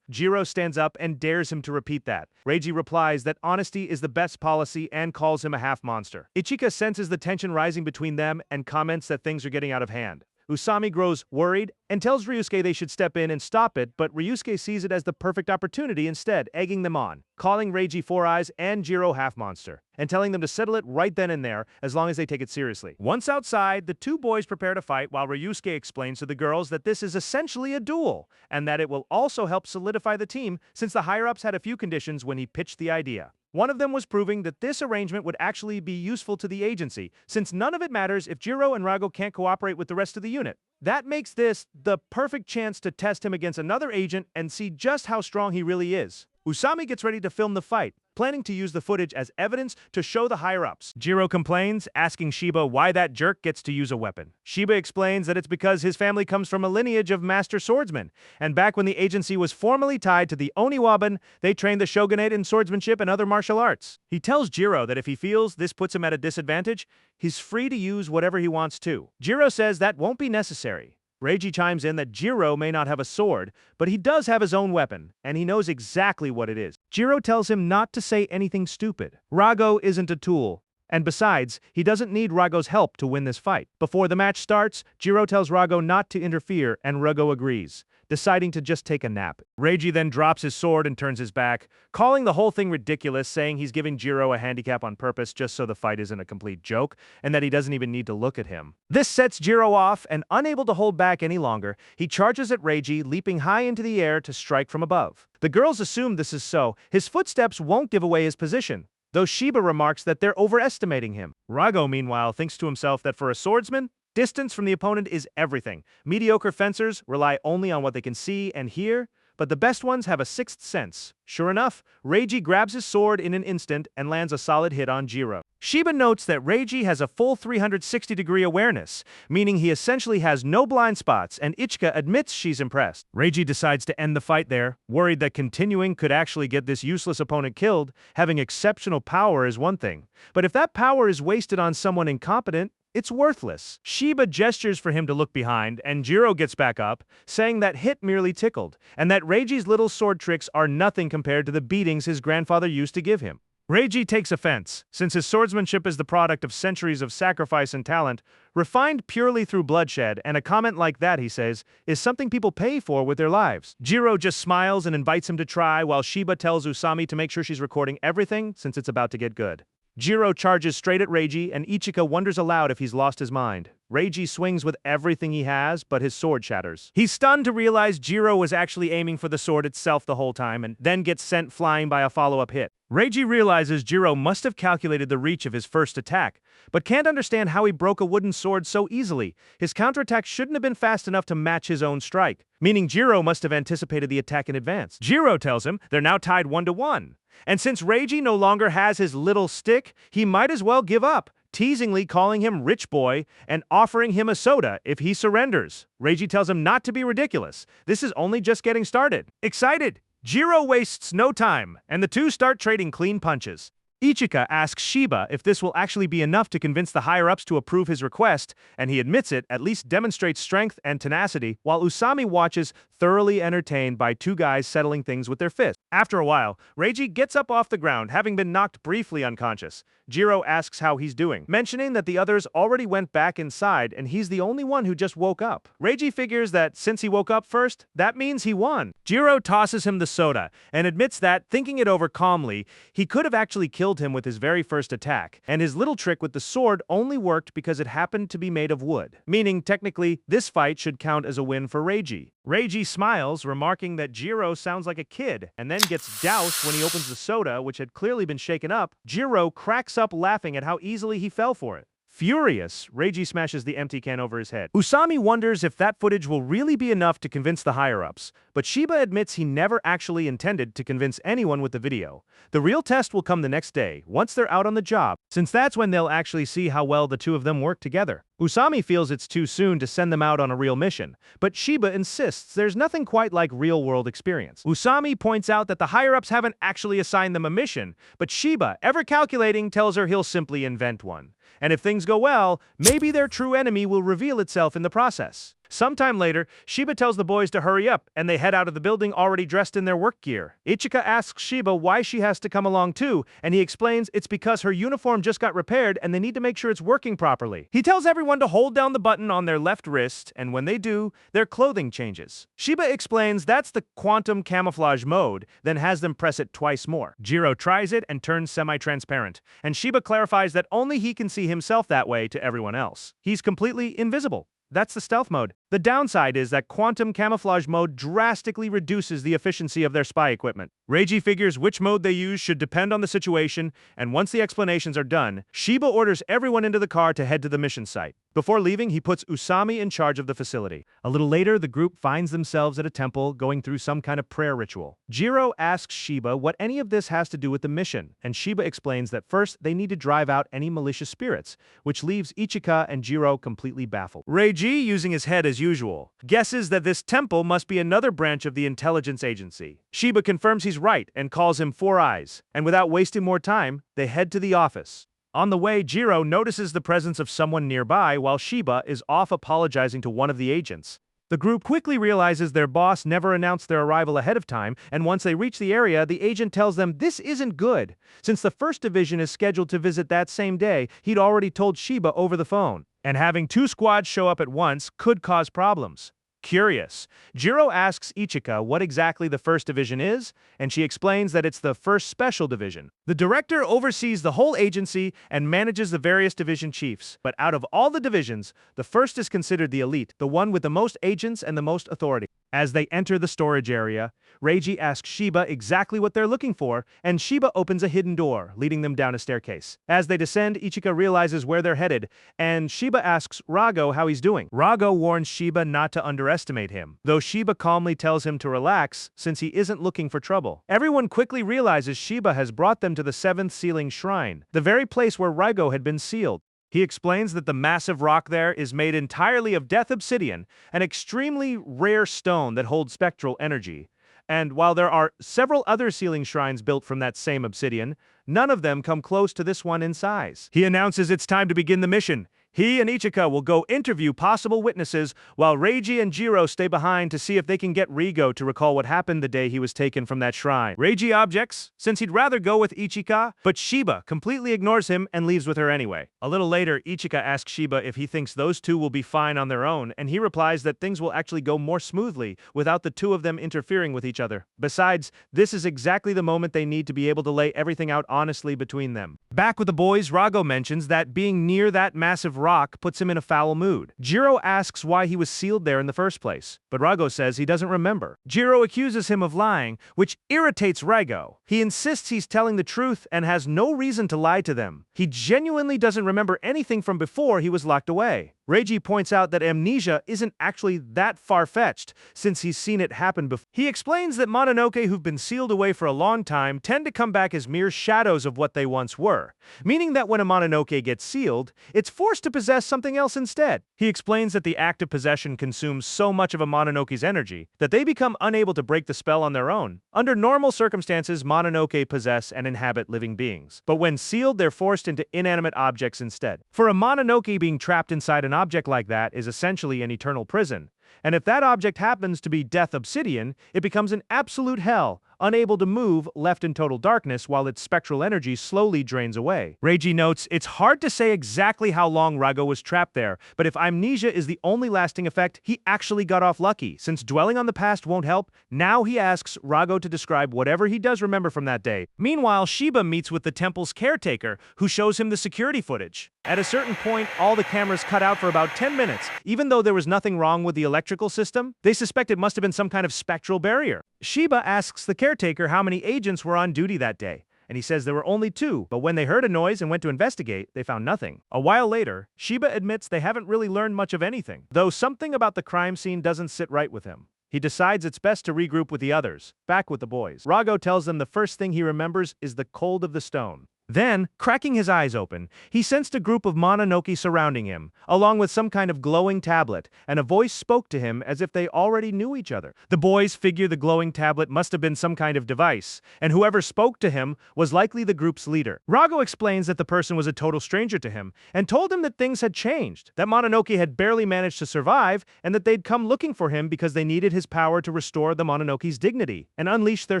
Jiro stands up and dares him to repeat that. Reiji replies that honesty is the best policy and calls him a half-monster. Ichika senses the tension rising between them and comments that things are getting out of hand. Usami grows worried and tells Ryusuke they should step in and stop it, but Ryusuke sees it as the perfect opportunity instead, egging them on, calling Reiji Four Eyes and Jiro Half Monster, and telling them to settle it right then and there as long as they take it seriously. Once outside, the two boys prepare to fight while Ryusuke explains to the girls that this is essentially a duel, and that it will also help solidify the team since the higher-ups had a few conditions when he pitched the idea. One of them was proving that this arrangement would actually be useful to the agency, since none of it matters if Jiro and Rago can't cooperate with the rest of the unit. That makes this the perfect chance to test him against another agent and see just how strong he really is. Usami gets ready to film the fight, planning to use the footage as evidence to show the higher-ups. Jiro complains, asking Shiba why that jerk gets to use a weapon. Shiba explains that it's because his family comes from a lineage of master swordsmen, and back when the agency was formally tied to the Oniwaban, they trained the shogunate in swordsmanship and other martial arts. He tells Jiro that if he feels this puts him at a disadvantage, he's free to use whatever he wants to. Jiro says that won't be necessary. Reiji chimes in that Jiro may not have a sword, but he does have his own weapon, and he knows exactly what it is. Jiro tells him not to say anything stupid. Rago isn't a tool, and besides, he doesn't need Rago's help to win this fight. Before the match starts, Jiro tells Rago not to interfere, and Rago agrees, deciding to just take a nap. Reiji then drops his sword and turns his back, calling the whole thing ridiculous, saying he's giving Jiro a handicap on purpose just so the fight isn't a complete joke, and that he doesn't even need to look at him. This sets Jiro off, and unable to hold back any longer, he charges at Reiji, leaping high into the air to strike from above. The girls assume this is so. His footsteps won't give away his position, though Shiba remarks that they're overestimating him. Rago, meanwhile, thinks to himself that for a swordsman, distance from the opponent is everything. Mediocre fencers rely only on what they can see and hear, but the best ones have a sixth sense. Sure enough, Reiji grabs his sword in an instant and lands a solid hit on Jiro. Shiba notes that Reiji has a full 360-degree awareness, meaning he essentially has no blind spots, and Ichika admits she's impressed. Reiji decides to end the fight there, worried that continuing could actually get this useless opponent killed. Having exceptional power is one thing, but if that power is wasted on someone incompetent, it's worthless. Shiba gestures for him to look behind, and Jiro gets back up, saying that hit merely tickled, and that Reiji's little sword tricks are nothing compared to the beatings his grandfather used to give him. Reiji takes offense, since his swordsmanship is the product of centuries of sacrifice and talent, refined purely through bloodshed, and a comment like that, he says, is something people pay for with their lives. Jiro just smiles and invites him to try, while Shiba tells Usami to make sure she's recording everything, since it's about to get good. Jiro charges straight at Reiji, and Ichika wonders aloud if he's lost his mind. Reiji swings with everything he has, but his sword shatters. He's stunned to realize Jiro was actually aiming for the sword itself the whole time, and then gets sent flying by a follow-up hit. Reiji realizes Jiro must have calculated the reach of his first attack, but can't understand how he broke a wooden sword so easily. His counterattack shouldn't have been fast enough to match his own strike, meaning Jiro must have anticipated the attack in advance. Jiro tells him they're now tied 1-1. And since Reiji no longer has his little stick, he might as well give up, teasingly calling him Rich Boy and offering him a soda if he surrenders. Reiji tells him not to be ridiculous. This is only just getting started. Excited, Jiro wastes no time, and the two start trading clean punches. Ichika asks Shiba if this will actually be enough to convince the higher-ups to approve his request, and he admits it at least demonstrates strength and tenacity, while Usami watches, thoroughly entertained by two guys settling things with their fists. After a while, Reiji gets up off the ground, having been knocked briefly unconscious. Jiro asks how he's doing, mentioning that the others already went back inside and he's the only one who just woke up. Reiji figures that since he woke up first, that means he won. Jiro tosses him the soda and admits that, thinking it over calmly, he could have actually killed him with his very first attack, and his little trick with the sword only worked because it happened to be made of wood. Meaning, technically, this fight should count as a win for Reiji. Reiji smiles, remarking that Jiro sounds like a kid, and then gets doused when he opens the soda, which had clearly been shaken up. Jiro cracks up laughing at how easily he fell for it. Furious, Reiji smashes the empty can over his head. Usami wonders if that footage will really be enough to convince the higher-ups, but Shiba admits he never actually intended to convince anyone with the video. The real test will come the next day, once they're out on the job, since that's when they'll actually see how well the two of them work together. Usami feels it's too soon to send them out on a real mission, but Shiba insists there's nothing quite like real-world experience. Usami points out that the higher-ups haven't actually assigned them a mission, but Shiba, ever calculating, tells her he'll simply invent one. And if things go well, maybe their true enemy will reveal itself in the process. Sometime later, Shiba tells the boys to hurry up, and they head out of the building already dressed in their work gear. Ichika asks Shiba why she has to come along too, and he explains it's because her uniform just got repaired and they need to make sure it's working properly. He tells everyone to hold down the button on their left wrist, and when they do, their clothing changes. Shiba explains that's the quantum camouflage mode, then has them press it twice more. Jiro tries it and turns semi-transparent, and Shiba clarifies that only he can see himself that way to everyone else. He's completely invisible. That's the stealth mode. The downside is that quantum camouflage mode drastically reduces the efficiency of their spy equipment. Reiji figures which mode they use should depend on the situation, and once the explanations are done, Shiba orders everyone into the car to head to the mission site. Before leaving, he puts Usami in charge of the facility. A little later, the group finds themselves at a temple going through some kind of prayer ritual. Jiro asks Shiba what any of this has to do with the mission, and Shiba explains that first they need to drive out any malicious spirits, which leaves Ichika and Jiro completely baffled. Reiji, using his head as usual, guesses that this temple must be another branch of the intelligence agency. Shiba confirms he's right and calls him Four Eyes, and without wasting more time, they head to the office. On the way, Jiro notices the presence of someone nearby while Shiba is off apologizing to one of the agents. The group quickly realizes their boss never announced their arrival ahead of time, and once they reach the area, the agent tells them this isn't good. Since the 1st Division is scheduled to visit that same day, he'd already told Shiba over the phone, and having two squads show up at once could cause problems. Curious, Jiro asks Ichika what exactly the 1st Division is, and she explains that it's the 1st Special Division. The director oversees the whole agency and manages the various division chiefs, but out of all the divisions, the 1st is considered the elite, the one with the most agents and the most authority. As they enter the storage area, Reiji asks Shiba exactly what they're looking for, and Shiba opens a hidden door, leading them down a staircase. As they descend, Ichika realizes where they're headed, and Shiba asks Rago how he's doing. Rago warns Shiba not to underestimate him, though Shiba calmly tells him to relax since he isn't looking for trouble. Everyone quickly realizes Shiba has brought them to the 7th Sealing Shrine, the very place where Rago had been sealed. He explains that the massive rock there is made entirely of death obsidian, an extremely rare stone that holds spectral energy. And while there are several other sealing shrines built from that same obsidian, none of them come close to this one in size. He announces it's time to begin the mission. He and Ichika will go interview possible witnesses, while Reiji and Jiro stay behind to see if they can get Rigo to recall what happened the day he was taken from that shrine. Reiji objects, since he'd rather go with Ichika, but Shiba completely ignores him and leaves with her anyway. A little later, Ichika asks Shiba if he thinks those two will be fine on their own, and he replies that things will actually go more smoothly without the two of them interfering with each other. Besides, this is exactly the moment they need to be able to lay everything out honestly between them. Back with the boys, Rago mentions that being near that massive rock puts him in a foul mood. Jiro asks why he was sealed there in the first place, but Rago says he doesn't remember. Jiro accuses him of lying, which irritates Rago. He insists he's telling the truth and has no reason to lie to them. He genuinely doesn't remember anything from before he was locked away. Reiji points out that amnesia isn't actually that far-fetched, since he's seen it happen before. He explains that Mononoke who've been sealed away for a long time tend to come back as mere shadows of what they once were, meaning that when a Mononoke gets sealed, it's forced to possess something else instead. He explains that the act of possession consumes so much of a Mononoke's energy that they become unable to break the spell on their own. Under normal circumstances, Mononoke possess and inhabit living beings, but when sealed, they're forced into inanimate objects instead. For a Mononoke, being trapped inside an object like that is essentially an eternal prison, and if that object happens to be Death Obsidian, it becomes an absolute hell, unable to move, left in total darkness while its spectral energy slowly drains away. Reiji notes, it's hard to say exactly how long Rago was trapped there, but if amnesia is the only lasting effect, he actually got off lucky. Since dwelling on the past won't help, now he asks Rago to describe whatever he does remember from that day. Meanwhile, Shiba meets with the temple's caretaker, who shows him the security footage. At a certain point, all the cameras cut out for about 10 minutes. Even though there was nothing wrong with the electrical system, they suspect it must have been some kind of spectral barrier. Shiba asks the caretaker how many agents were on duty that day, and he says there were only 2, but when they heard a noise and went to investigate, they found nothing. A while later, Shiba admits they haven't really learned much of anything, though something about the crime scene doesn't sit right with him. He decides it's best to regroup with the others, back with the boys. Rago tells them the first thing he remembers is the cold of the stone. Then, cracking his eyes open, he sensed a group of Mononoke surrounding him, along with some kind of glowing tablet, and a voice spoke to him as if they already knew each other. The boys figure the glowing tablet must have been some kind of device, and whoever spoke to him was likely the group's leader. Rago explains that the person was a total stranger to him, and told him that things had changed, that Mononoke had barely managed to survive, and that they'd come looking for him because they needed his power to restore the Mononoke's dignity, and unleash their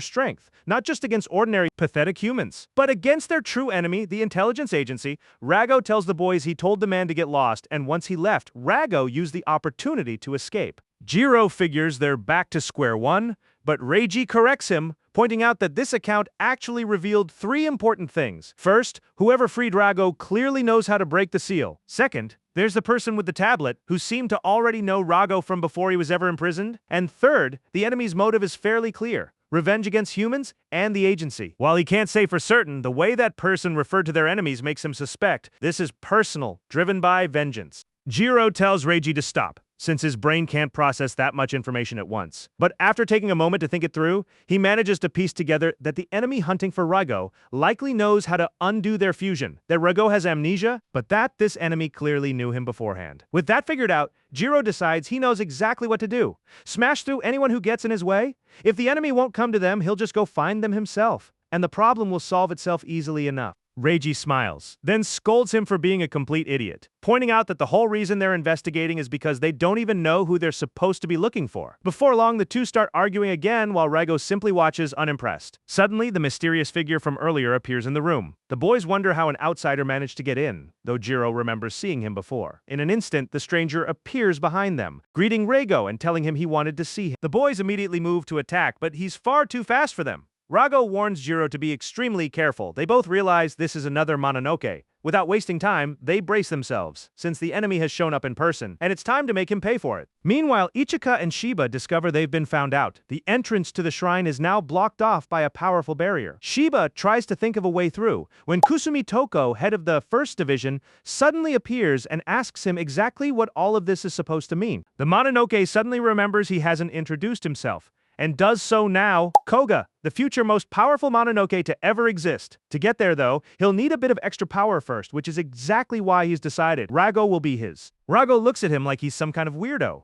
strength, not just against ordinary, pathetic humans, but against their true enemy, the intelligence agency. Rago tells the boys he told the man to get lost, and once he left, Rago used the opportunity to escape. Jiro figures they're back to square one, but Reiji corrects him, pointing out that this account actually revealed 3 important things. First, whoever freed Rago clearly knows how to break the seal. Second, there's the person with the tablet, who seemed to already know Rago from before he was ever imprisoned. And third, the enemy's motive is fairly clear: revenge against humans and the agency. While he can't say for certain, the way that person referred to their enemies makes him suspect this is personal, driven by vengeance. Jiro tells Reiji to stop, since his brain can't process that much information at once. But after taking a moment to think it through, he manages to piece together that the enemy hunting for Rago likely knows how to undo their fusion, that Rago has amnesia, but that this enemy clearly knew him beforehand. With that figured out, Jiro decides he knows exactly what to do: smash through anyone who gets in his way. If the enemy won't come to them, he'll just go find them himself, and the problem will solve itself easily enough. Reiji smiles, then scolds him for being a complete idiot, pointing out that the whole reason they're investigating is because they don't even know who they're supposed to be looking for. Before long, the two start arguing again while Rago simply watches unimpressed. Suddenly, the mysterious figure from earlier appears in the room. The boys wonder how an outsider managed to get in, though Jiro remembers seeing him before. In an instant, the stranger appears behind them, greeting Rago and telling him he wanted to see him. The boys immediately move to attack, but he's far too fast for them. Rago warns Jiro to be extremely careful. They both realize this is another Mononoke. Without wasting time, they brace themselves, since the enemy has shown up in person, and it's time to make him pay for it. Meanwhile, Ichika and Shiba discover they've been found out. The entrance to the shrine is now blocked off by a powerful barrier. Shiba tries to think of a way through, when Kusumi Toko, head of the 1st Division, suddenly appears and asks him exactly what all of this is supposed to mean. The Mononoke suddenly remembers he hasn't introduced himself, and does so now. Koga, the future most powerful Mononoke to ever exist. To get there, though, he'll need a bit of extra power first, which is exactly why he's decided Rago will be his. Rago looks at him like he's some kind of weirdo,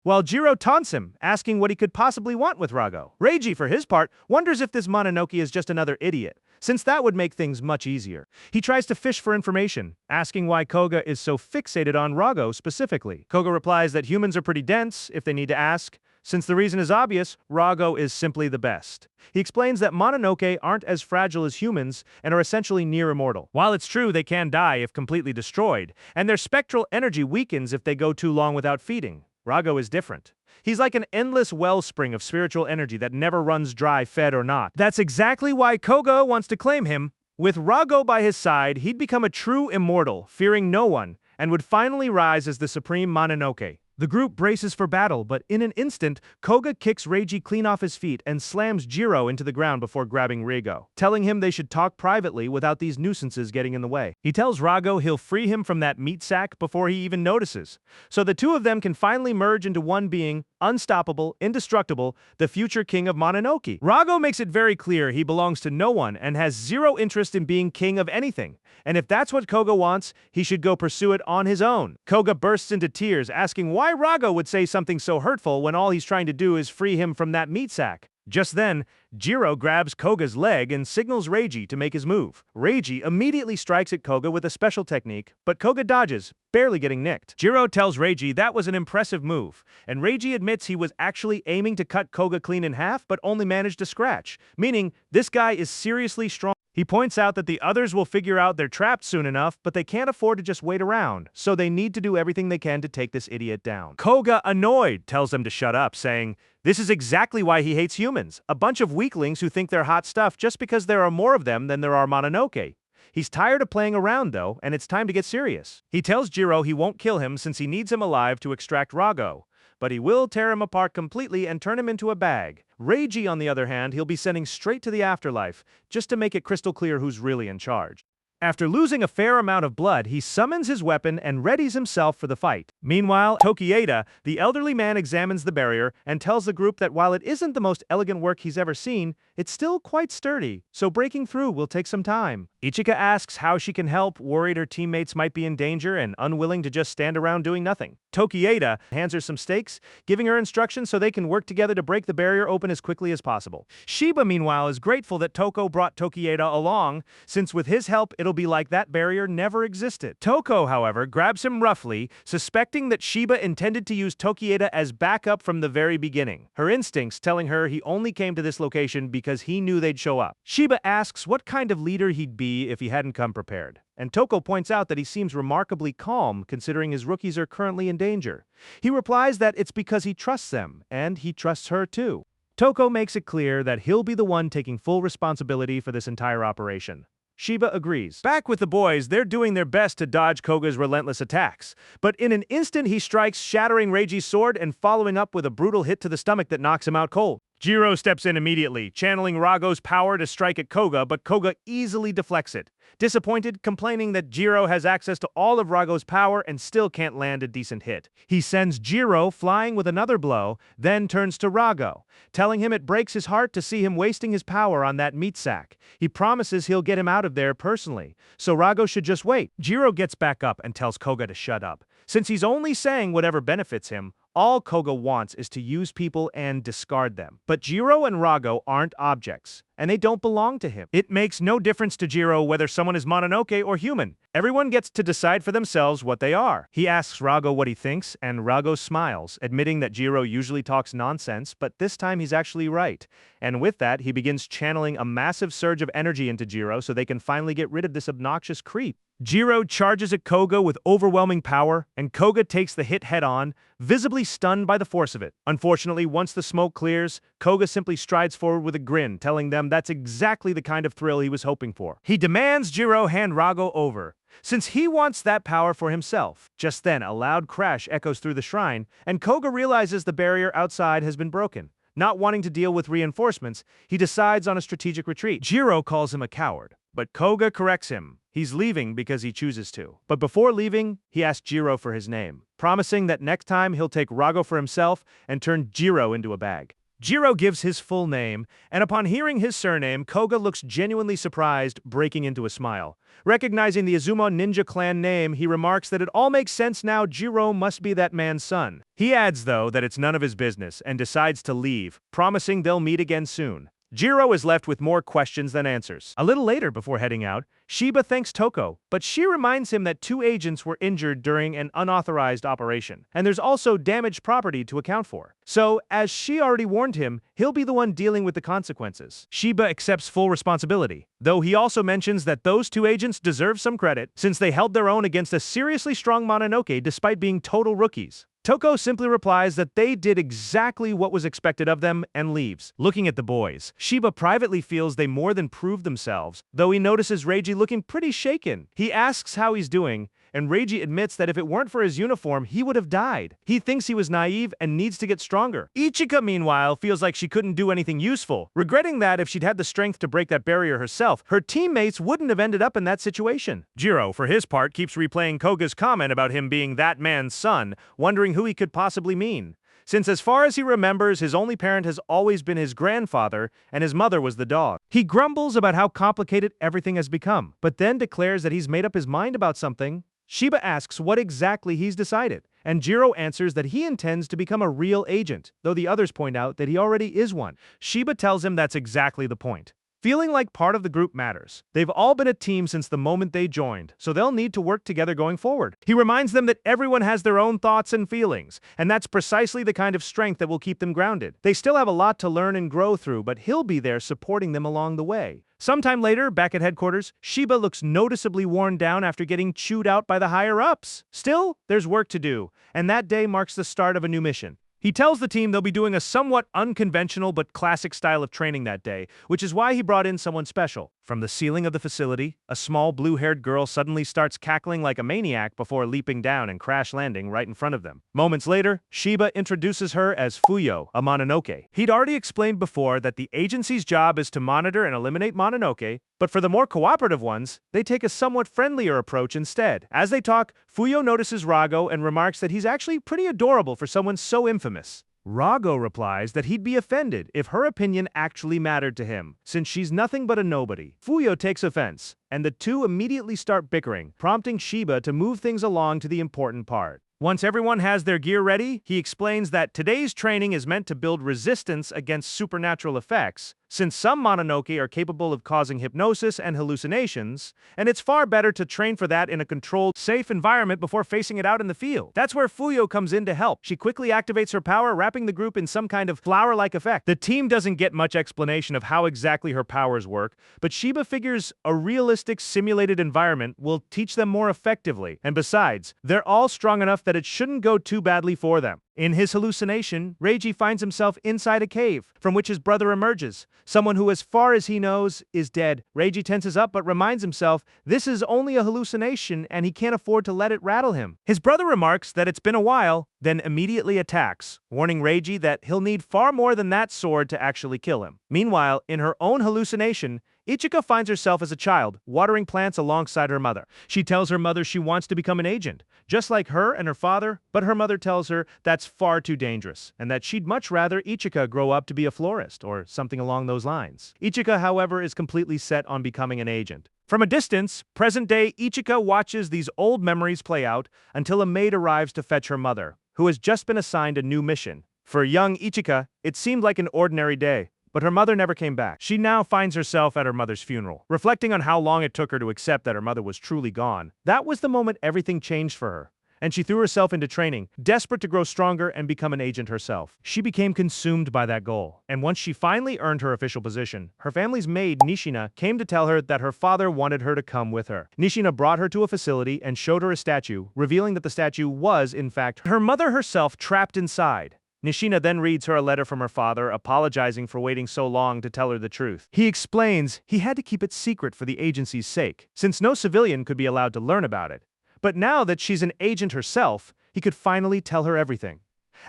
while Jiro taunts him, asking what he could possibly want with Rago. Reiji, for his part, wonders if this Mononoke is just another idiot, since that would make things much easier. He tries to fish for information, asking why Koga is so fixated on Rago specifically. Koga replies that humans are pretty dense, if they need to ask. Since the reason is obvious, Rago is simply the best. He explains that Mononoke aren't as fragile as humans and are essentially near immortal. While it's true they can die if completely destroyed, and their spectral energy weakens if they go too long without feeding, Rago is different. He's like an endless wellspring of spiritual energy that never runs dry, fed or not. That's exactly why Koga wants to claim him. With Rago by his side, he'd become a true immortal, fearing no one, and would finally rise as the supreme Mononoke. The group braces for battle, but in an instant, Koga kicks Reiji clean off his feet and slams Jiro into the ground before grabbing Rigo, telling him they should talk privately without these nuisances getting in the way. He tells Rago he'll free him from that meat sack before he even notices, so the two of them can finally merge into one being, unstoppable, indestructible, the future king of Mononoke. Rago makes it very clear he belongs to no one and has zero interest in being king of anything, and if that's what Koga wants, he should go pursue it on his own. Koga bursts into tears, asking why Rago would say something so hurtful when all he's trying to do is free him from that meat sack. Just then, Jiro grabs Koga's leg and signals Reiji to make his move. Reiji immediately strikes at Koga with a special technique, but Koga dodges, barely getting nicked. Jiro tells Reiji that was an impressive move, and Reiji admits he was actually aiming to cut Koga clean in half but only managed to scratch, meaning this guy is seriously strong. He points out that the others will figure out they're trapped soon enough, but they can't afford to just wait around, so they need to do everything they can to take this idiot down. Koga, annoyed, tells them to shut up, saying, "This is exactly why he hates humans, a bunch of weaklings who think they're hot stuff just because there are more of them than there are Mononoke." He's tired of playing around, though, and it's time to get serious. He tells Jiro he won't kill him since he needs him alive to extract Rago, but he will tear him apart completely and turn him into a bag. Reiji, on the other hand, he'll be sending straight to the afterlife, just to make it crystal clear who's really in charge. After losing a fair amount of blood, he summons his weapon and readies himself for the fight. Meanwhile, Tokieda, the elderly man, examines the barrier and tells the group that while it isn't the most elegant work he's ever seen, it's still quite sturdy, so breaking through will take some time. Ichika asks how she can help, worried her teammates might be in danger and unwilling to just stand around doing nothing. Tokieda hands her some stakes, giving her instructions so they can work together to break the barrier open as quickly as possible. Shiba, meanwhile, is grateful that Toko brought Tokieda along, since with his help it'll be like that barrier never existed. Toko, however, grabs him roughly, suspecting that Shiba intended to use Tokieda as backup from the very beginning, her instincts telling her he only came to this location because he knew they'd show up. Shiba asks what kind of leader he'd be if he hadn't come prepared, and Toko points out that he seems remarkably calm considering his rookies are currently in danger. He replies that it's because he trusts them, and he trusts her too. Toko makes it clear that he'll be the one taking full responsibility for this entire operation. Shiba agrees. Back with the boys, they're doing their best to dodge Koga's relentless attacks, but in an instant he strikes, shattering Reiji's sword and following up with a brutal hit to the stomach that knocks him out cold. Jiro steps in immediately, channeling Rago's power to strike at Koga, but Koga easily deflects it. Disappointed, complaining that Jiro has access to all of Rago's power and still can't land a decent hit. He sends Jiro flying with another blow, then turns to Rago, telling him it breaks his heart to see him wasting his power on that meat sack. He promises he'll get him out of there personally, so Rago should just wait. Jiro gets back up and tells Koga to shut up. Since he's only saying whatever benefits him, all Koga wants is to use people and discard them. But Jiro and Rago aren't objects, and they don't belong to him. It makes no difference to Jiro whether someone is Mononoke or human. Everyone gets to decide for themselves what they are. He asks Rago what he thinks, and Rago smiles, admitting that Jiro usually talks nonsense, but this time he's actually right. And with that, he begins channeling a massive surge of energy into Jiro so they can finally get rid of this obnoxious creep. Jiro charges at Koga with overwhelming power, and Koga takes the hit head-on, visibly stunned by the force of it. Unfortunately, once the smoke clears, Koga simply strides forward with a grin, telling them that's exactly the kind of thrill he was hoping for. He demands Jiro hand Rago over, since he wants that power for himself. Just then, a loud crash echoes through the shrine, and Koga realizes the barrier outside has been broken. Not wanting to deal with reinforcements, he decides on a strategic retreat. Jiro calls him a coward, but Koga corrects him. He's leaving because he chooses to. But before leaving, he asks Jiro for his name, promising that next time he'll take Rago for himself and turn Jiro into a bag. Jiro gives his full name, and upon hearing his surname, Koga looks genuinely surprised, breaking into a smile. Recognizing the Izumo ninja clan name, he remarks that it all makes sense now. Jiro must be that man's son. He adds, though, that it's none of his business, and decides to leave, promising they'll meet again soon. Jiro is left with more questions than answers. A little later, before heading out, Shiba thanks Toko, but she reminds him that 2 agents were injured during an unauthorized operation, and there's also damaged property to account for. So, as she already warned him, he'll be the one dealing with the consequences. Shiba accepts full responsibility, though he also mentions that those 2 agents deserve some credit, since they held their own against a seriously strong Mononoke despite being total rookies. Toko simply replies that they did exactly what was expected of them and leaves. Looking at the boys, Shiba privately feels they more than proved themselves, though he notices Reiji looking pretty shaken. He asks how he's doing, and Reiji admits that if it weren't for his uniform, he would have died. He thinks he was naive and needs to get stronger. Ichika, meanwhile, feels like she couldn't do anything useful, regretting that if she'd had the strength to break that barrier herself, her teammates wouldn't have ended up in that situation. Jiro, for his part, keeps replaying Koga's comment about him being that man's son, wondering who he could possibly mean, since as far as he remembers, his only parent has always been his grandfather, and his mother was the dog. He grumbles about how complicated everything has become, but then declares that he's made up his mind about something. Shiba asks what exactly he's decided, and Jiro answers that he intends to become a real agent, though the others point out that he already is one. Shiba tells him that's exactly the point. Feeling like part of the group matters. They've all been a team since the moment they joined, so they'll need to work together going forward. He reminds them that everyone has their own thoughts and feelings, and that's precisely the kind of strength that will keep them grounded. They still have a lot to learn and grow through, but he'll be there supporting them along the way. Sometime later, back at headquarters, Shiba looks noticeably worn down after getting chewed out by the higher-ups. Still, there's work to do, and that day marks the start of a new mission. He tells the team they'll be doing a somewhat unconventional but classic style of training that day, which is why he brought in someone special. From the ceiling of the facility, a small blue-haired girl suddenly starts cackling like a maniac before leaping down and crash-landing right in front of them. Moments later, Shiba introduces her as Fuyo, a Mononoke. He'd already explained before that the agency's job is to monitor and eliminate Mononoke, but for the more cooperative ones, they take a somewhat friendlier approach instead. As they talk, Fuyo notices Rago and remarks that he's actually pretty adorable for someone so infamous. Rago replies that he'd be offended if her opinion actually mattered to him, since she's nothing but a nobody. Fuyo takes offense, and the two immediately start bickering, prompting Shiba to move things along to the important part. Once everyone has their gear ready, he explains that today's training is meant to build resistance against supernatural effects, since some Mononoke are capable of causing hypnosis and hallucinations, and it's far better to train for that in a controlled, safe environment before facing it out in the field. That's where Fuyo comes in to help. She quickly activates her power, wrapping the group in some kind of flower-like effect. The team doesn't get much explanation of how exactly her powers work, but Shiba figures a realistic simulated environment will teach them more effectively, and besides, they're all strong enough that it shouldn't go too badly for them. In his hallucination, Reiji finds himself inside a cave, from which his brother emerges, someone who, as far as he knows, is dead. Reiji tenses up but reminds himself this is only a hallucination and he can't afford to let it rattle him. His brother remarks that it's been a while, then immediately attacks, warning Reiji that he'll need far more than that sword to actually kill him. Meanwhile, in her own hallucination, Ichika finds herself as a child, watering plants alongside her mother. She tells her mother she wants to become an agent, just like her and her father, but her mother tells her that's far too dangerous, and that she'd much rather Ichika grow up to be a florist, or something along those lines. Ichika, however, is completely set on becoming an agent. From a distance, present-day Ichika watches these old memories play out until a maid arrives to fetch her mother, who has just been assigned a new mission. For young Ichika, it seemed like an ordinary day, but her mother never came back. She now finds herself at her mother's funeral, reflecting on how long it took her to accept that her mother was truly gone. That was the moment everything changed for her, and she threw herself into training, desperate to grow stronger and become an agent herself. She became consumed by that goal, and once she finally earned her official position, her family's maid, Nishina, came to tell her that her father wanted her to come with her. Nishina brought her to a facility and showed her a statue, revealing that the statue was, in fact, her mother herself trapped inside. Nishina then reads her a letter from her father, apologizing for waiting so long to tell her the truth. He explains he had to keep it secret for the agency's sake, since no civilian could be allowed to learn about it. But now that she's an agent herself, he could finally tell her everything.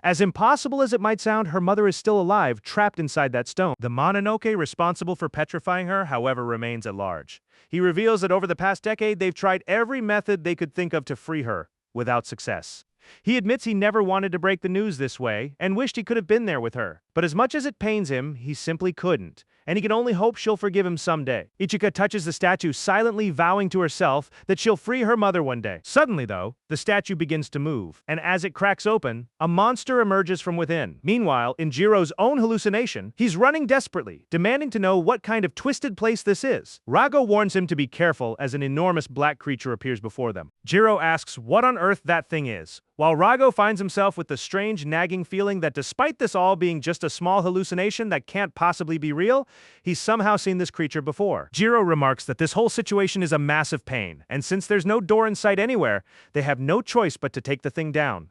As impossible as it might sound, her mother is still alive, trapped inside that stone. The Mononoke responsible for petrifying her, however, remains at large. He reveals that over the past decade, they've tried every method they could think of to free her, without success. He admits he never wanted to break the news this way, and wished he could have been there with her. But as much as it pains him, he simply couldn't, and he can only hope she'll forgive him someday. Ichika touches the statue, silently vowing to herself that she'll free her mother one day. Suddenly, though, the statue begins to move, and as it cracks open, a monster emerges from within. Meanwhile, in Jiro's own hallucination, he's running desperately, demanding to know what kind of twisted place this is. Rago warns him to be careful as an enormous black creature appears before them. Jiro asks what on earth that thing is, while Rago finds himself with the strange nagging feeling that despite this all being just a small hallucination that can't possibly be real, he's somehow seen this creature before. Jiro remarks that this whole situation is a massive pain, and since there's no door in sight anywhere, they have no choice but to take the thing down.